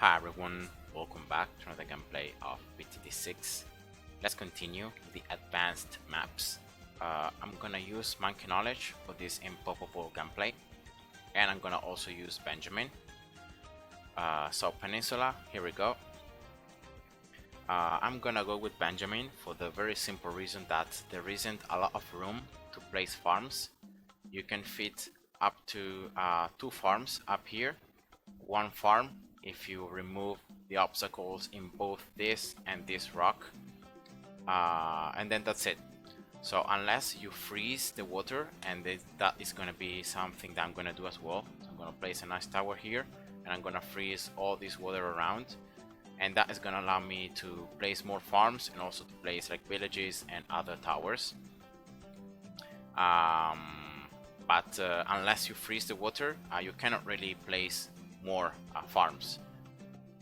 Hi everyone, welcome back to another gameplay of BTD6. Let's continue with the advanced maps. I'm gonna use Monkey Knowledge for this Impoppable gameplay, and I'm gonna also use Benjamin. So Peninsula, here we go. I'm gonna go with Benjamin for the very simple reason that there isn't a lot of room to place farms. You can fit up to 2 farms up here. 1 farm if you remove the obstacles in both this and this rock, and then that's it. So unless you freeze the water, and that is going to be something that I'm going to do as well. So I'm going to place a nice tower here, and I'm going to freeze all this water around, and that is going to allow me to place more farms and also to place like villages and other towers. But unless you freeze the water, you cannot really place more farms,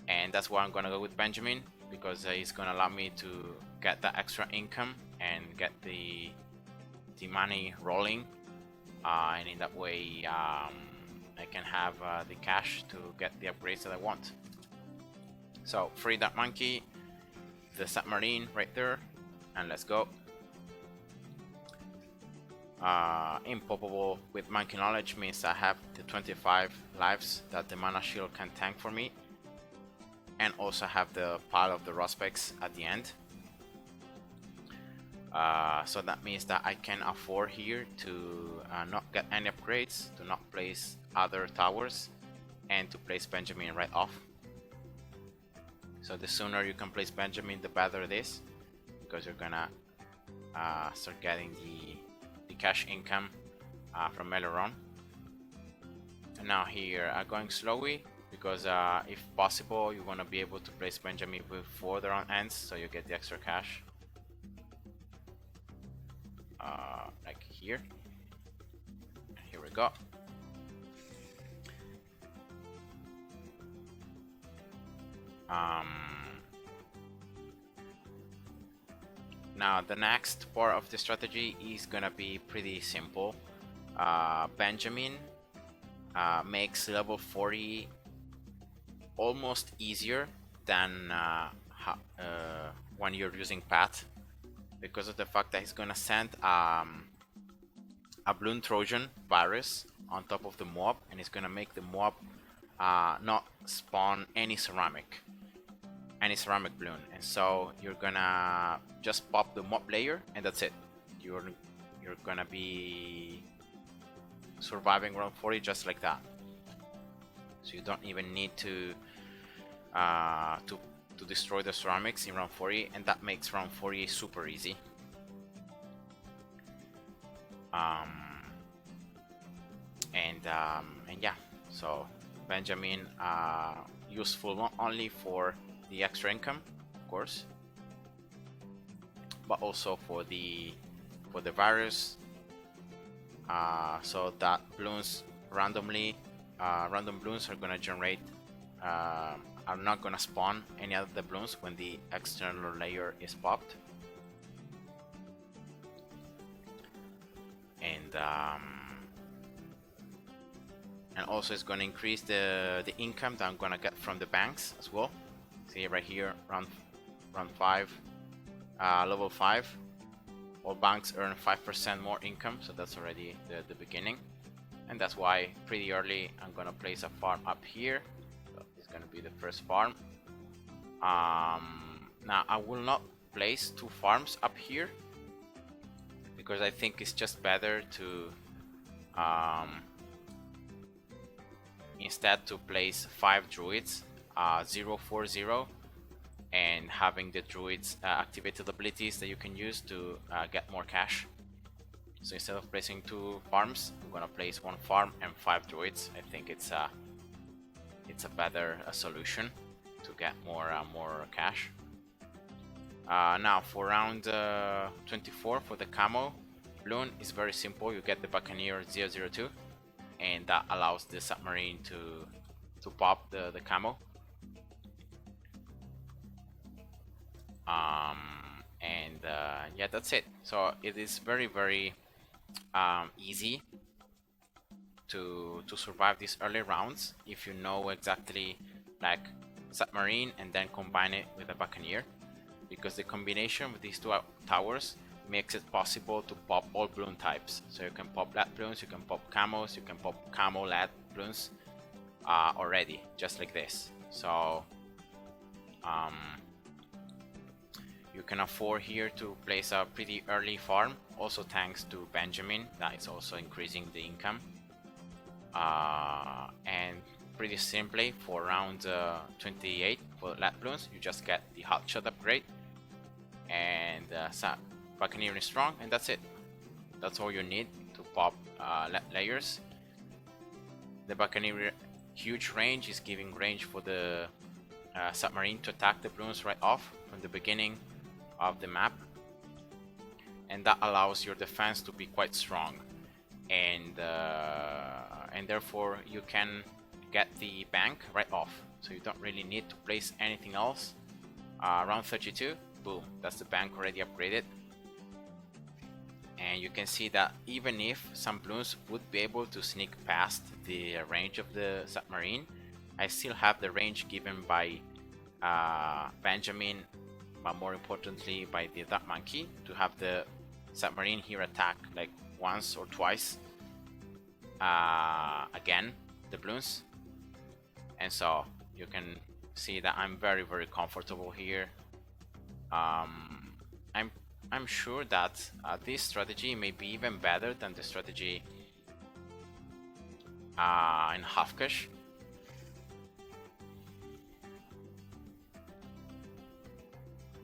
and that's why I'm gonna go with Benjamin, because it's gonna allow me to get that extra income and get the money rolling, and in that way I can have the cash to get the upgrades that I want. So free that monkey, the submarine right there, and let's go. Impoppable with Monkey Knowledge means I have the 25 lives that the mana shield can tank for me, and also have the pile of the Rospecs at the end. So that means that I can afford here to not get any upgrades, to not place other towers, and to place Benjamin right off. So the sooner you can place Benjamin, the better it is, because you're gonna start getting the cash income from Meleron. And now here going slowly, because if possible you want to be able to place Benjamin before the round ends, so you get the extra cash, like here. Here we go. Now the next part of the strategy is gonna be pretty simple. Benjamin makes level 40 almost easier than when you're using Pat, because of the fact that he's gonna send a Bloon Trojan virus on top of the mob, and it's gonna make the mob not spawn any ceramic bloon, and so you're gonna just pop the mob layer and that's it. You're gonna be surviving round 40 just like that, so you don't even need to destroy the ceramics in round 40, and that makes round 40 super easy. And yeah, so Benjamin useful not only for the extra income, of course, but also for the virus, so that Bloons randomly random Bloons are gonna generate, are not gonna spawn any other Bloons when the external layer is popped. And also it's gonna increase the income that I'm gonna get from the banks as well. See right here, round 5, level 5, all banks earn 5% more income, so that's already the beginning, and that's why pretty early I'm gonna place a farm up here. So it's gonna be the first farm. Now I will not place 2 farms up here, because I think it's just better to instead to place 5 druids, 0-4-0, and having the druids activated abilities that you can use to get more cash. So instead of placing 2 farms, I'm gonna place 1 farm and 5 druids. I think it's a better solution to get more cash. Now for round 24, for the camo Bloon, is very simple. You get the Buccaneer 002, and that allows the submarine to pop the camo. Yeah, that's it. So it is very easy to survive these early rounds if you know exactly like submarine and then combine it with a buccaneer, because the combination with these two towers makes it possible to pop all balloon types. So you can pop lat balloons, you can pop camos, you can pop camo lat balloons already, just like this. So you can afford here to place a pretty early farm, also thanks to Benjamin, that is also increasing the income. And pretty simply, for round 28 for lat balloons, you just get the hot shot upgrade and buccaneer is strong, and that's it. That's all you need to pop layers. The buccaneer huge range is giving range for the submarine to attack the balloons right off from the beginning of the map, and that allows your defense to be quite strong, and therefore you can get the bank right off, so you don't really need to place anything else. Round 32, boom, that's the bank already upgraded. And you can see that even if some balloons would be able to sneak past the range of the submarine, I still have the range given by Benjamin, but more importantly by the Duck Monkey, to have the submarine here attack like once or twice again the balloons. And so you can see that I'm very comfortable here. I'm sure that this strategy may be even better than the strategy in half cash.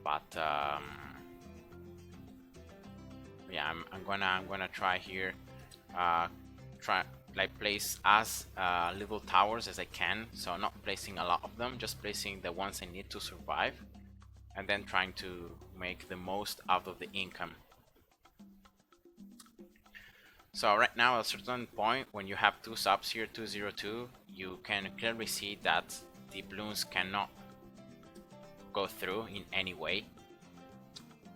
But yeah, I'm gonna try here, place as little towers as I can, so not placing a lot of them, just placing the ones I need to survive, and then trying to make the most out of the income. So right now, at a certain point, when you have two subs here, 202, you can clearly see that the balloons cannot go through in any way.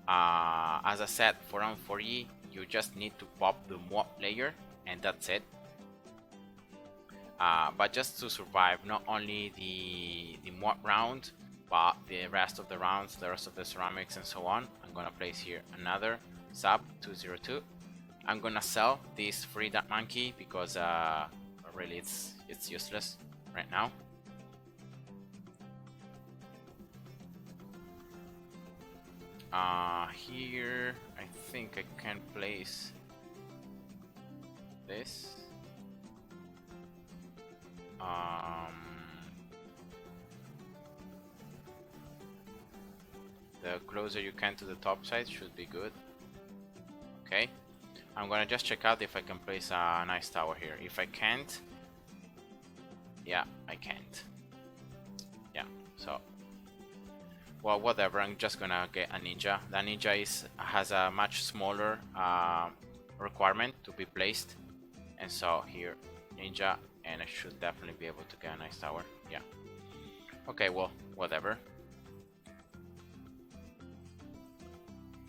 As I said, for round 40, you just need to pop the MWAP layer, and that's it. But just to survive not only the MWAP round, but the rest of the rounds, the rest of the ceramics and so on, I'm gonna place here another sub 202. I'm gonna sell this free Duck Monkey because really it's useless right now. Here I think I can place this. The closer you can to the top side should be good. Okay, I'm gonna just check out if I can place a nice tower here. If I can't, yeah, I can't. Yeah, so well, whatever. I'm just gonna get a ninja. The ninja has a much smaller requirement to be placed, and so here ninja, and I should definitely be able to get a nice tower. Yeah. Okay, well, whatever.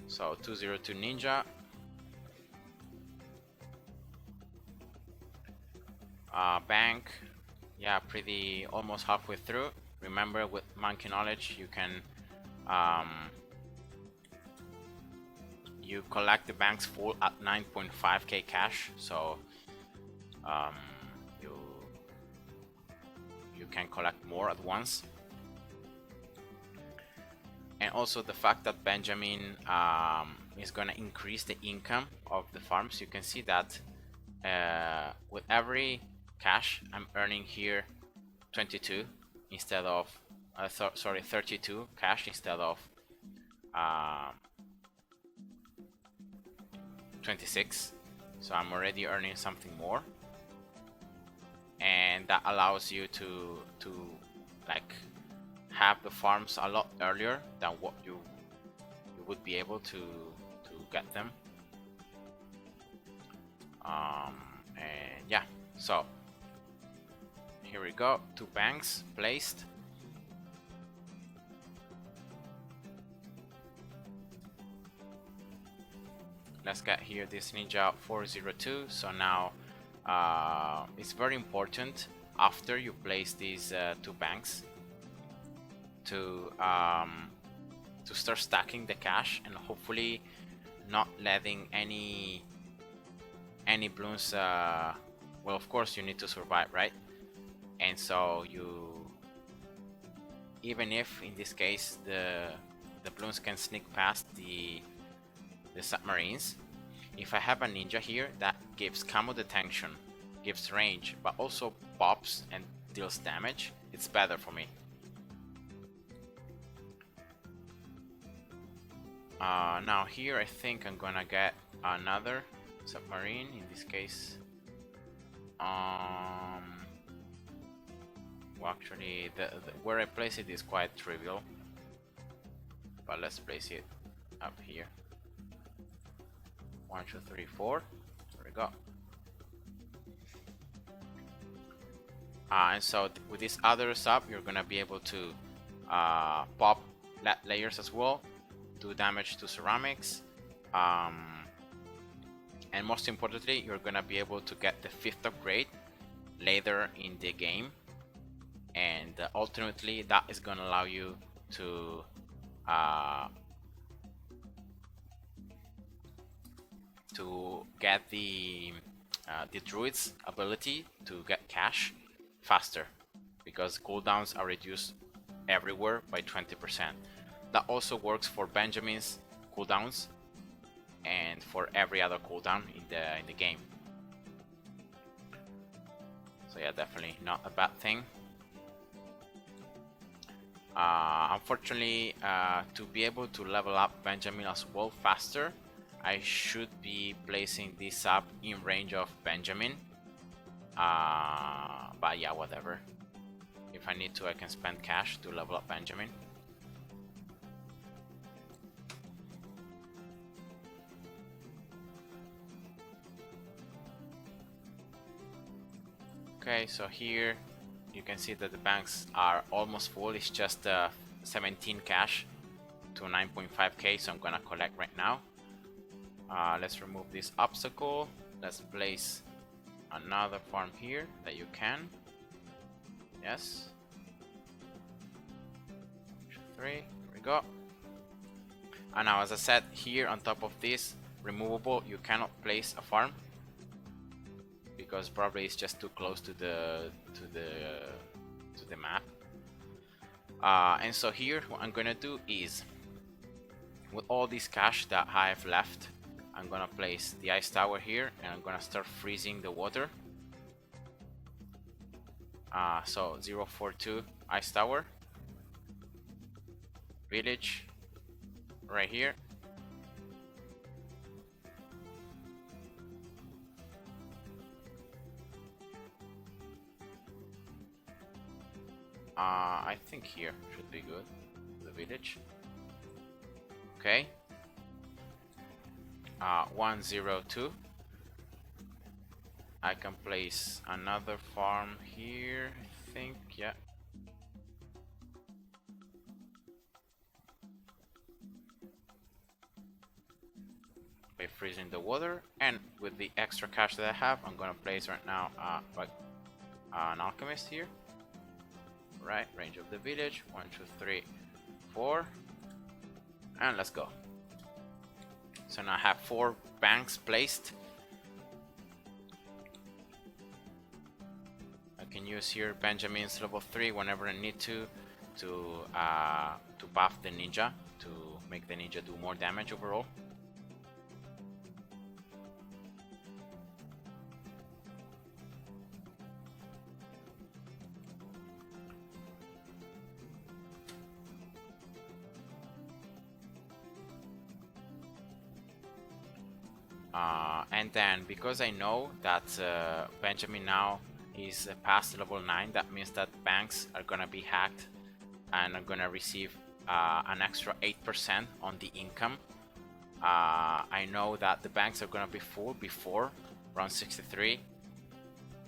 So 202 ninja. Bank. Yeah, pretty almost halfway through. Remember, with monkey knowledge, you can you collect the banks full at 9.5k cash, so you can collect more at once. And also the fact that Benjamin is gonna increase the income of the farms. You can see that with every cash I'm earning here 22 instead of 32 cash instead of 26, so I'm already earning something more, and that allows you to like have the farms a lot earlier than what you would be able to get them. And yeah, so here we go, 2 banks placed. Let's get here this ninja 402. So now it's very important, after you place these 2 banks, to start stacking the cash and hopefully not letting any balloons. Well, of course you need to survive, right? And so you, even if in this case the balloons can sneak past the submarines, if I have a ninja here that gives camo detection, gives range, but also pops and deals damage, it's better for me. Now here I think I'm gonna get another submarine, in this case well, actually where I place it is quite trivial, but let's place it up here. 1 2 3 4, there we go. And so with this other sub you're gonna be able to pop layers as well, do damage to ceramics, and most importantly you're gonna be able to get the 5th upgrade later in the game, and ultimately that is gonna allow you to get the druid's ability to get cash faster, because cooldowns are reduced everywhere by 20%. That also works for Benjamin's cooldowns and for every other cooldown in the game. So yeah, definitely not a bad thing. Unfortunately, to be able to level up Benjamin as well faster, I should be placing this up in range of Benjamin. But yeah, whatever. If I need to, I can spend cash to level up Benjamin. Okay, so here you can see that the banks are almost full. It's just 17 cash to 9.5k, so I'm gonna collect right now. Let's remove this obstacle. Let's place another farm here that you can. Yes. 3, here we go. And now, as I said, here on top of this removable, you cannot place a farm because probably it's just too close to the map. And so here, what I'm gonna do is, with all this cash that I have left, I'm gonna place the ice tower here, and I'm gonna start freezing the water. So 042 ice tower, village, right here. I think here should be good, the village. Okay. 102. I can place another farm here, I think, yeah. By freezing the water, and with the extra cash that I have, I'm gonna place right now an alchemist here. Right, range of the village, 1 2 3 4, and let's go. So now I have 4 banks placed. I can use here Benjamin's level 3 whenever I need to buff the ninja, to make the ninja do more damage overall. And then, because I know that Benjamin now is past level 9, that means that banks are gonna be hacked and are gonna receive an extra 8% on the income. I know that the banks are gonna be full before round 63.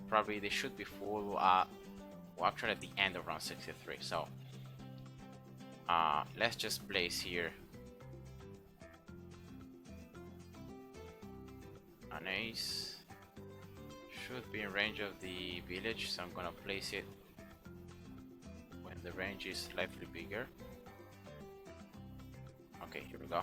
Probably they should be full well, actually at the end of round 63. So let's just place here an ace. Should be in range of the village, so I'm gonna place it when the range is slightly bigger. Okay, here we go.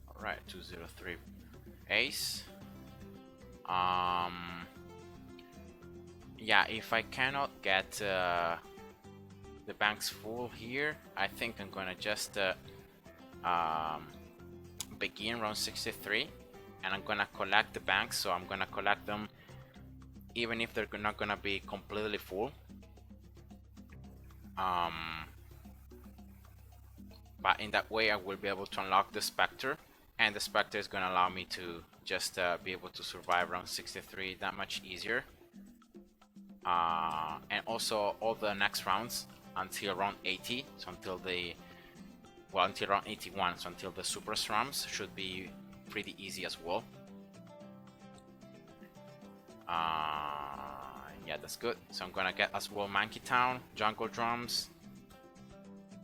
All right, 203 ace. Yeah, if I cannot get the banks full here, I think I'm gonna just begin round 63, and I'm gonna collect the banks. So I'm gonna collect them even if they're not gonna be completely full. But in that way I will be able to unlock the Spectre, and the Spectre is gonna allow me to just be able to survive round 63 that much easier. And also all the next rounds until round 80, so until until round 81, so until the super swarms, should be pretty easy as well. Yeah, that's good. So I'm gonna get as well Monkey Town, Jungle Drums,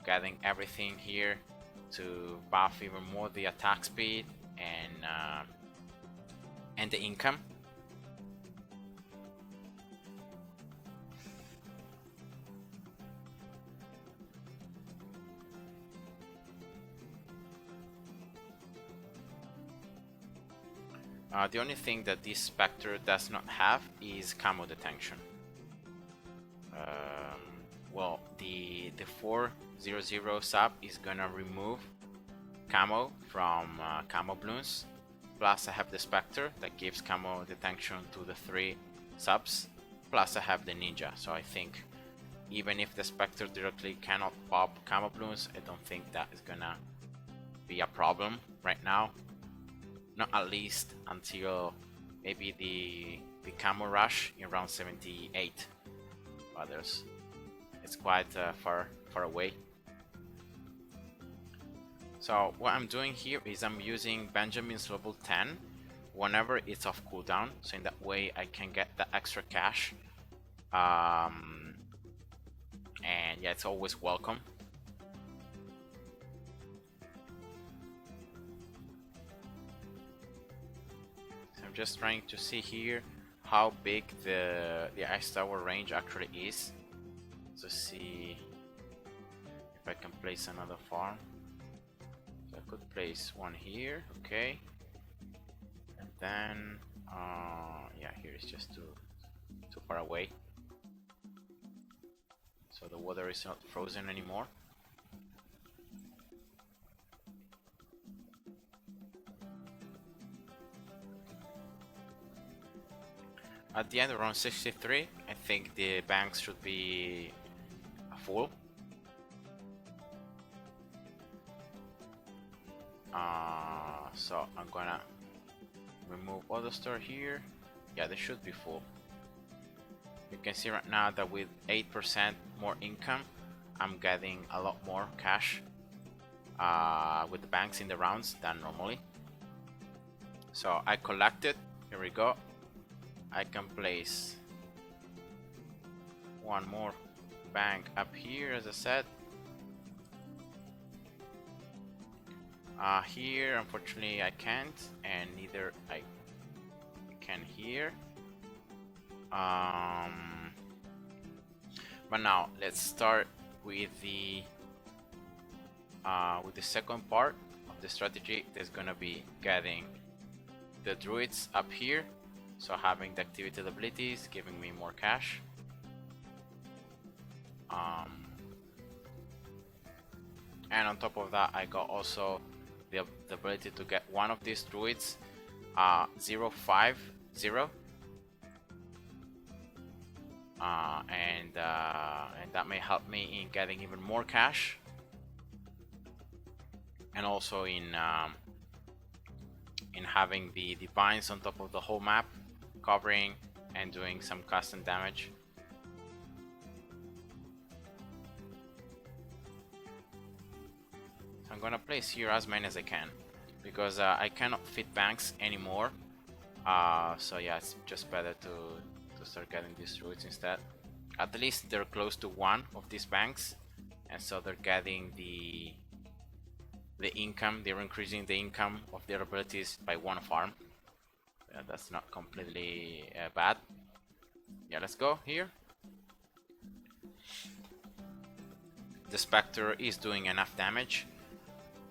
getting everything here to buff even more the attack speed and the income. The only thing that this Spectre does not have is camo detection. Well, the 400 sub is gonna remove camo from camo Bloons. Plus I have the Spectre that gives camo detection to the 3 subs. Plus I have the Ninja, so I think even if the Spectre directly cannot pop camo Bloons, I don't think that is gonna be a problem right now. Not at least until maybe the camo rush in round 78. Others, it's quite far away. So what I'm doing here is I'm using Benjamin's level 10 whenever it's off cooldown, so in that way I can get the extra cash. And yeah, it's always welcome. So I'm just trying to see here how big the ice tower range actually is, to see if I can place another farm. So I could place one here, okay, and then yeah, here is just too far away, so the water is not frozen anymore. At the end of round 63, I think the banks should be full. So I'm gonna remove all the store here. Yeah, they should be full. You can see right now that with 8% more income, I'm getting a lot more cash with the banks in the rounds than normally. So I collected. Here we go. I can place one more bank up here, as I said. Here, unfortunately, I can't, and neither I can here. But now let's start with the second part of the strategy. There's gonna be getting the druids up here, so having the activated abilities giving me more cash. And on top of that, I got also the ability to get one of these druids 050, and that may help me in getting even more cash, and also in having the divines on top of the whole map, covering and doing some custom damage. So I'm gonna place here as many as I can, because I cannot fit banks anymore. So yeah, it's just better to start getting these druids instead. At least they're close to one of these banks, and so they're getting the income. They're increasing the income of their abilities by one farm. Yeah, that's not completely bad. Yeah, let's go here. The Spectre is doing enough damage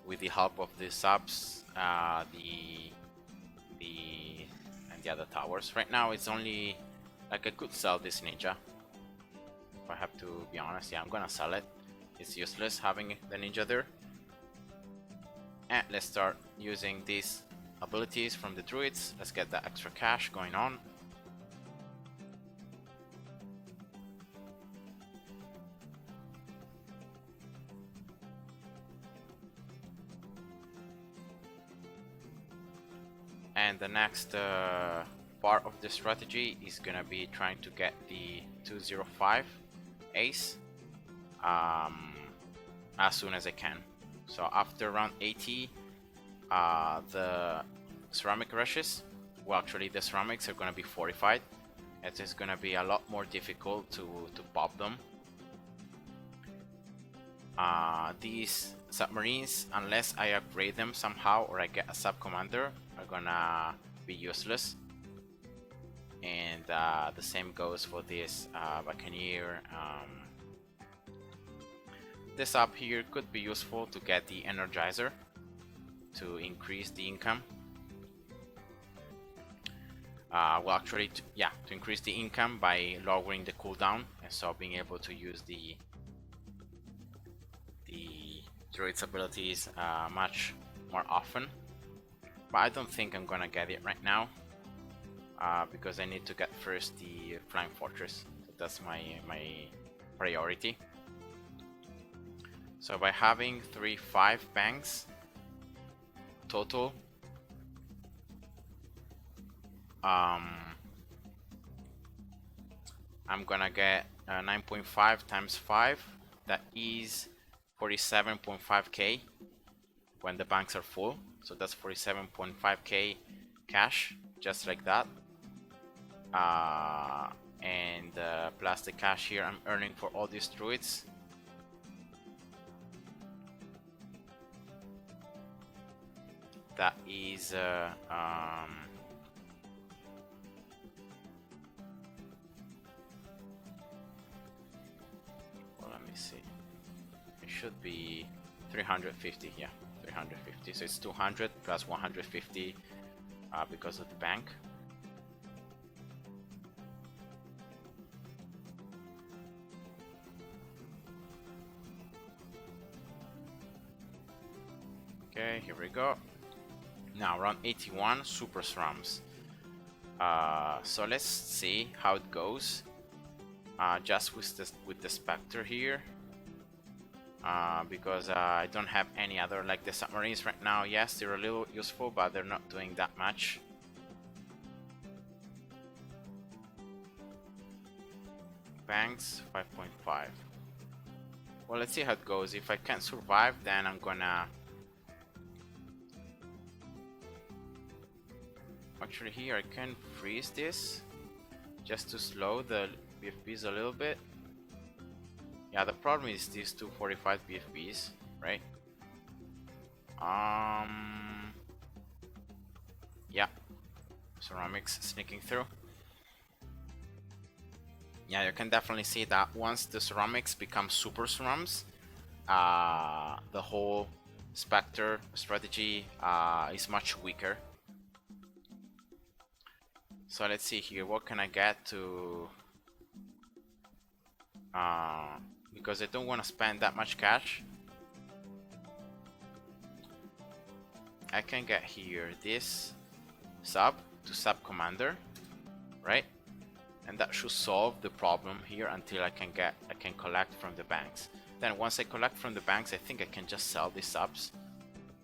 with the help of the subs, and the other towers. Right now, it's only like I could sell this ninja. If I have to be honest, yeah, I'm gonna sell it. It's useless having the ninja there. And let's start using these abilities from the druids. Let's get that extra cash going on. And the next part of the strategy is gonna be trying to get the 205 ace as soon as I can. So after round 80, the ceramic rushes, well, actually the ceramics are gonna be fortified. It is gonna be a lot more difficult to pop them. These submarines, unless I upgrade them somehow or I get a sub commander, are gonna be useless. And the same goes for this buccaneer. This up here could be useful to get the energizer to increase the income. Well, actually, to increase the income by lowering the cooldown, and so being able to use the druid's abilities much more often. But I don't think I'm gonna get it right now because I need to get first the flying fortress. So that's my priority. So by having 5 banks total, I'm gonna get 9.5 times 5. That is 47.5k when the banks are full. So that's 47.5k cash, just like that. And plus the cash here I'm earning for all these druids. That is well, let me see. It should be 350. Yeah, 350. So it's 200 plus 150 because of the bank. Okay, here we go. Now round 81, super SRAMs. So let's see how it goes. Just with the Spectre here, because I don't have any other, like the submarines right now. Yes, they're a little useful, but they're not doing that much. Banks 5.5. Well, let's see how it goes. If I can't survive, then I'm gonna actually here I can freeze this just to slow the BFBs a little bit. Yeah, the problem is these 245 BFBs, right? Yeah, ceramics sneaking through. Yeah, you can definitely see that once the ceramics become super cerams, the whole Spectre strategy is much weaker. So let's see here, what can I get to because I don't want to spend that much cash. I can get here this sub to sub commander, right? And that should solve the problem here until I can collect from the banks. Then once I collect from the banks, I think I can just sell these subs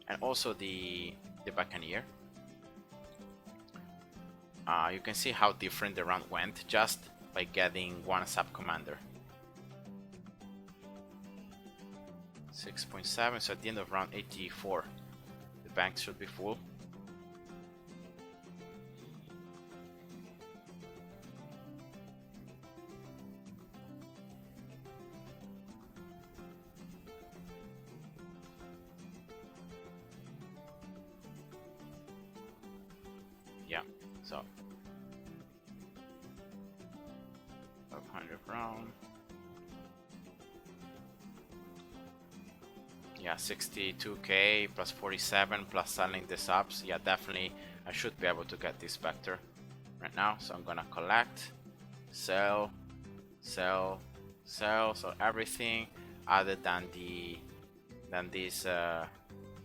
and also the buccaneer. You can see how different the round went just by getting one sub commander. 6.7, so at the end of round 84 the banks should be full. Yeah, So 500 round. Yeah, 62k plus 47 plus selling the subs. Yeah, definitely I should be able to get this vector right now. So I'm gonna collect, sell, sell, sell. So everything other than this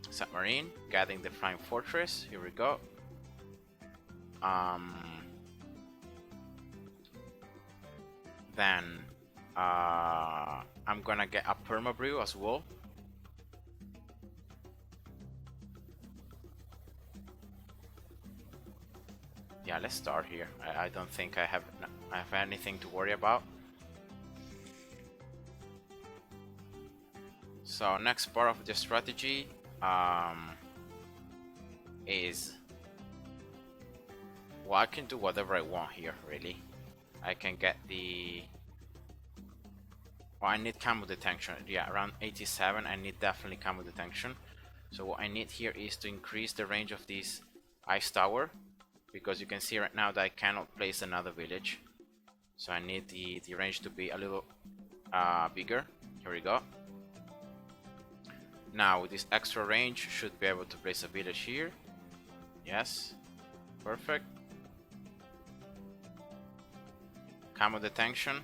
submarine, getting the flying fortress. Here we go. Then I'm gonna get a permabrew as well. Yeah, let's start here. I don't think I have anything to worry about. So next part of the strategy is, well, I can do whatever I want here, really. I can get the, well, I need camo detection. Yeah, around 87 I need definitely camo detection. So what I need here is to increase the range of this ice tower, because you can see right now that I cannot place another village. So I need the range to be a little bigger. Here we go. Now with this extra range, should be able to place a village here. Yes, perfect. Camo detection.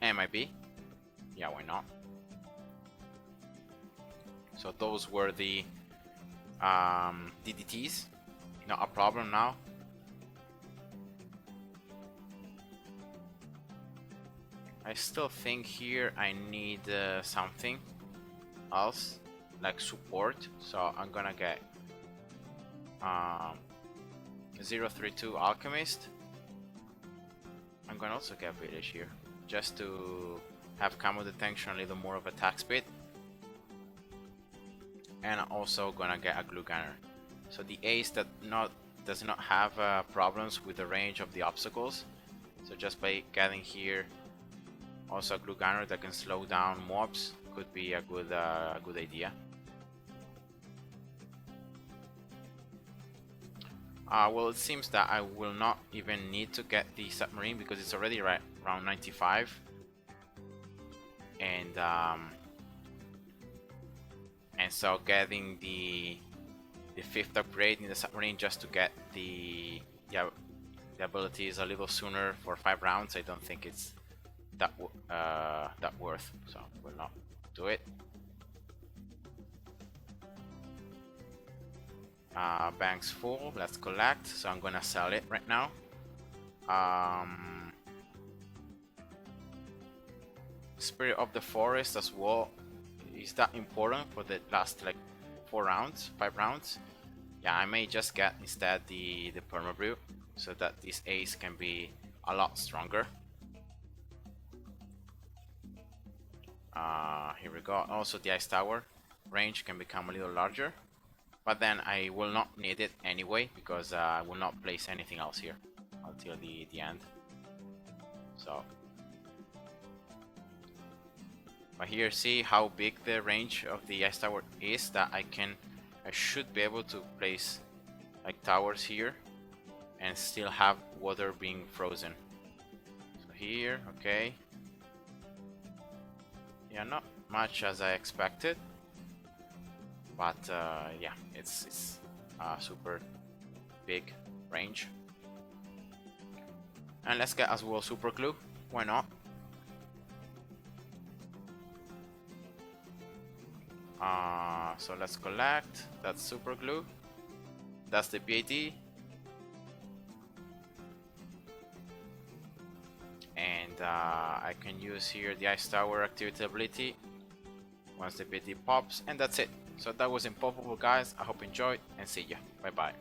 MIB. Yeah, why not? So those were the DDTs. Not a problem now. I still think here I need something else, like support. So I'm gonna get 032 Alchemist. I'm gonna also get Village here, just to have camo detection, a little more of attack speed. And I'm also gonna get a Glue Gunner. So the ace that does not have problems with the range of the obstacles. So just by getting here also a Glue Gunner that can slow down mobs could be a good idea. Well, it seems that I will not even need to get the submarine because it's already right around 95, and so getting the fifth upgrade in the submarine just to get the abilities a little sooner for 5 rounds, I don't think it's that worth, so we'll not do it. Bank's full, let's collect, so I'm gonna sell it right now. Spirit of the Forest as well, is that important for the last like 4 rounds, 5 rounds? Yeah, I may just get instead the permabrew so that this ace can be a lot stronger. Here we go. Also the ice tower range can become a little larger, but then I will not need it anyway because I will not place anything else here until the end. So, but here, see how big the range of the ice tower is, that I should be able to place like towers here and still have water being frozen. So here, okay. Yeah, not much as I expected, but yeah, it's a super big range. And let's get as well super glue, why not? So let's collect, that's super glue, that's the BAD, and I can use here the ice tower activity ability once the BAD pops, and that's it. So that was Impoppable, guys. I hope you enjoyed, and see ya. Bye bye.